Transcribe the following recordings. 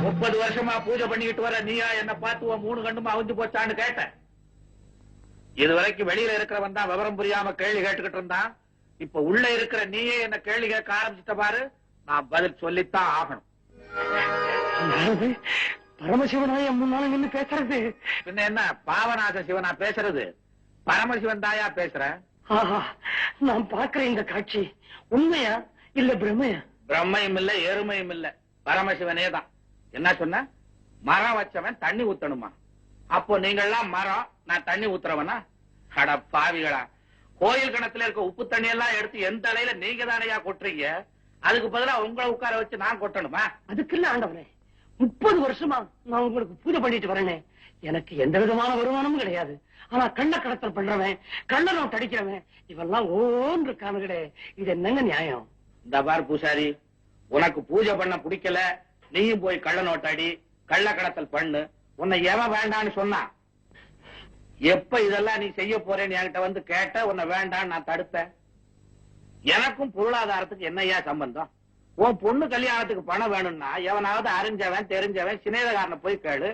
30 வருஷமா பூஜை பண்ணிக்கிட்டு வர நீயா என்ன பார்த்து 3 கண்டுமா அவிஞ்சு போச்சான்னு கேட்ட. இதுவரைக்கும் வெளியில இருக்கிறவன் தான் விவரம் புரியாம கேள்வி கேட்டுக்கிட்டு இருந்தான். இப்ப உள்ள இருக்கிற நீயே என்ன கேள்வி கேட்க ஆரம்பிச்சுட்ட பாரு. நான் பதில் சொல்லித்தான் ஆகணும். பரமசிவனாய முன்னால நின்னு பேசுறது பின்ன என்ன பாவநாச சிவனா பேசுறது? பரமசிவன் தாயா பேசுற. நான் பாக்குற இந்த காட்சி உண்மையா இல்ல பிரம்மையா? பிரம்மையும் இல்ல எருமையும் இல்ல, பரமசிவனே தான். என்ன சொன்ன? மரம் வச்சவன் தண்ணி ஊத்தணுமா? அப்போ நீங்கள்லாம் மரம், நான் தண்ணி ஊத்துறவனா? அட பாவிகளா, கோயில் கிணத்துல இருக்க உப்பு தண்ணி எல்லாம் எடுத்து எந்த தலையில நீங்க தானையா கொட்டுறீங்க? அதுக்கு பதிலா உங்களை உட்கார வச்சு நான் கொட்டணுமா? அதுக்கு இல்ல ஆண்டவனே, 30 வருஷமா நான் உங்களுக்கு பூஜை பண்ணிட்டு வரேனே, எனக்கு எந்த விதமான வருமானமும் கிடையாது. ஆனா கள்ள கடத்தல் பண்றவன், கள்ள நோட்டு அடிக்கிறவன் இவெல்லாம் ஓன் இருக்கானுங்களே, இது என்னங்க நியாயம்? இந்த பார் பூசாரி, உனக்கு பூஜை பண்ண பிடிக்கல, நீயும் போய் கள்ள நோட்டாடி கள்ள கடத்தல் பண்ணு. உன்னை எவன் வேண்டான்னு சொன்னா? எப்ப இதெல்லாம் நீ செய்ய போறேன்னு என்கிட்ட வந்து கேட்ட, உன்னை வேண்டான்னு நான் தடுத்தேன். எனக்கும் பொருளாதாரத்துக்கு என்னையா சம்பந்தம்? உன் பொண்ணு கல்யாணத்துக்கு பணம் வேணும்னா எவனாவது அறிஞ்சவன் தெரிஞ்சவன் சிநேகக்காரனை போய் கேளு.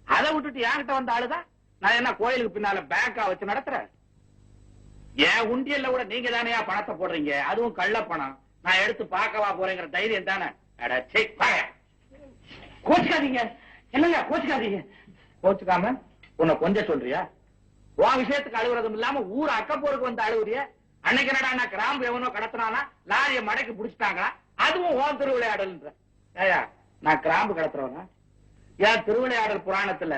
அதை விட்டுட்டு என்கிட்ட வந்த ஆளுதான் நான் என்ன கோயிலுக்கு பின்னால பேங்கா வச்சு நடத்துறேன்? என் உண்டியல்ல கூட நீங்க தானே பணத்தை போடுறீங்க, அதுவும் கள்ள பணம். நான் எடுத்து பார்க்கவா போறேங்கிற தைரியம் தானே? கோச்சுக்காதீங்க, என்னங்க கோச்சுக்காதீங்க. கோச்சுக்காம உன்னை கொஞ்சம் சொல்றியா? உன் விஷயத்துக்கு அழுகுறதும் இல்லாம ஊர் அக்கப்போருக்கு வந்து அழுகுறிய. அன்னைக்கு என்னடா கிராம்பு எவனோ கடத்தினானா, லாரிய மடக்கி புடிச்சிட்டாங்களா, அதுவும் ஓன் திருவிளையாடல். ஏயா, நான் கிராம்பு கடத்துறவனா? ஏன் திருவிளையாடல் புராணத்துல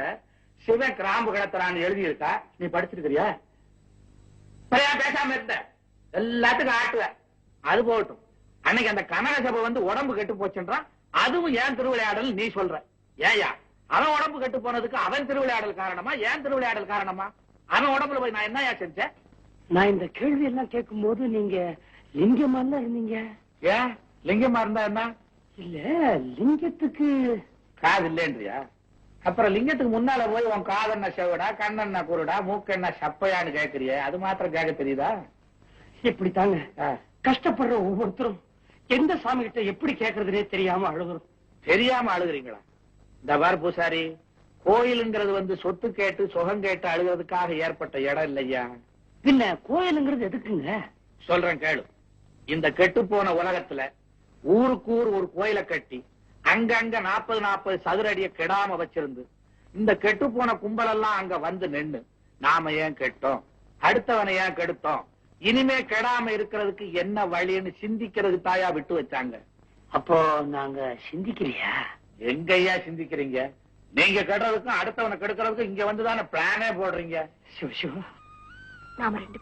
சிவன் கிராம்பு கடத்துறான்னு எழுதி இருக்கா? நீ படிச்சிருக்கிறியா? பேசாம இருந்த எல்லாத்துக்கும் ஆட்டுவ. அது போகட்டும், அன்னைக்கு அந்த கனக சபை வந்து உடம்பு கெட்டு போச்சுன்றான், அதுவும் ஏன் திருவிளையாடல் நீ சொல்ற. ஏயா, அவன் உடம்பு கெட்டு போனதுக்கு அவன் திருவிளையாடல் காரணமா, ஏன் திருவிளையாடல் காரணமா? அவன் உடம்புல போய் நான் என்னையா செஞ்சேன்? நான் இந்த கேள்வி எல்லாம் கேட்கும் போது நீங்க லிங்கமா இருந்தீங்க. ஏன் லிங்கமா இருந்தா என்ன? இல்ல, லிங்கத்துக்கு காது இல்லைன்றியா? அப்புறம் லிங்கத்துக்கு முன்னால போய் உன் காதென்ன செவடா, கண்ணென்ன குருடா, மூக்கென்ன சப்பையான்னு கேக்குறிய, அது மாத்திரம் கேட்க தெரியுதா? இப்படித்தாங்க கஷ்டப்படுற ஒவ்வொருத்தரும் எந்த சாமி கிட்ட எப்படி கேட்கறதுனே தெரியாம அழுகுறோம். தெரியாம அழுகுறீங்களா? இந்த பார் பூசாரி, கோயிலுங்கிறது வந்து சொத்து கேட்டு சுகம் கேட்டு அழுகிறதுக்காக ஏற்பட்ட இடம் இல்லையா? பின்ன கோயிலுங்கிறது எதுக்குங்க? சொல்றேன் கேளு. இந்த கெட்டு போன உலகத்துல ஊருக்கு ஊர் ஒரு கோயிலை கட்டி அங்கங்க 40 சதுர அடிய கெடாம வச்சிருந்து இந்த கெட்டு போன கும்பல் எல்லாம் அங்க வந்து நின்னு, நாம ஏன் கெட்டோம், அடுத்தவனை ஏன் கெடுத்தோம், இனிமே கெடாம இருக்கிறதுக்கு என்ன வழின்னு சிந்திக்கிறதுக்கு தாயா விட்டு வச்சாங்க. அப்போ நாங்க சிந்திக்கலையா? எங்கய்யா சிந்திக்கிறீங்க? நீங்க கெடுறதுக்கும் அடுத்தவனை கெடுக்கிறதுக்கும் இங்க வந்துதானே பிளானே போடுறீங்க. சிவ சிவா, நாம 2